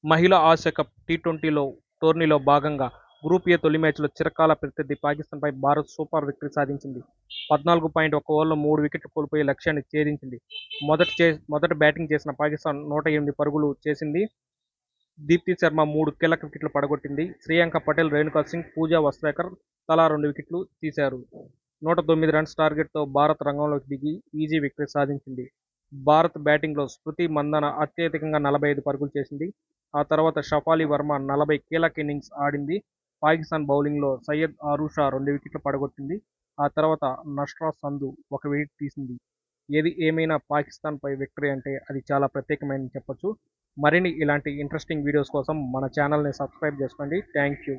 మహిళా Asia cup T20 టోర్నీలో భాగంగా గ్రూప్ ఏ తొలి మ్యాచ్లో చిరకాల ప్రత్యర్థి పాకిస్తాన్పై భారత్ సూపర్ విక్టరీ సాధించింది. 14.1 ఓవర్లలో 3 వికెట్లు కోల్పోయి లక్ష్యాన్ని ఛేదించింది. మొదట బ్యాటింగ్ చేసిన పాకిస్తాన్ 108 పరుగులు చేసింది. దీప్తి శర్మ 3 కీలక వికెట్లు పడగొట్టింది. శ్రేయాంక పటేల్, రేణుకా సింగ్, పూజా వస్త్రేకర్ తలా 2 వికెట్లు తీశారు. 109 రన్స్ టార్గెట్తో భారత్ రంగంలోకి దిగి ఈజీ విక్టరీ సాధించింది. భారత్ బ్యాటింగ్లో స్మృతి మందన అత్యధికంగా 45 పరుగులు చేసింది. ఆ తర్వాత షఫాలి వర్మ 40 కీలక ఇన్నింగ్స్ ఆడింది. పాకిస్తాన్ బౌలింగ్లో సయ్యద్ ఆరుషా 2 వికెట్లు పడగొట్టింది. ఆ తర్వాత నస్రా సంధు 1 వికెట్ తీసింది. ఏది ఏమైనా పాకిస్తాన్పై విక్టరీ అంటే అది చాలా ప్రత్యేకమైనదని చెప్పొచ్చు. మరిన్ని ఇలాంటి ఇంట్రెస్టింగ్ వీడియోస్ కోసం మన ఛానల్ని సబ్స్క్రైబ్ చేసుకోండి. Thank you.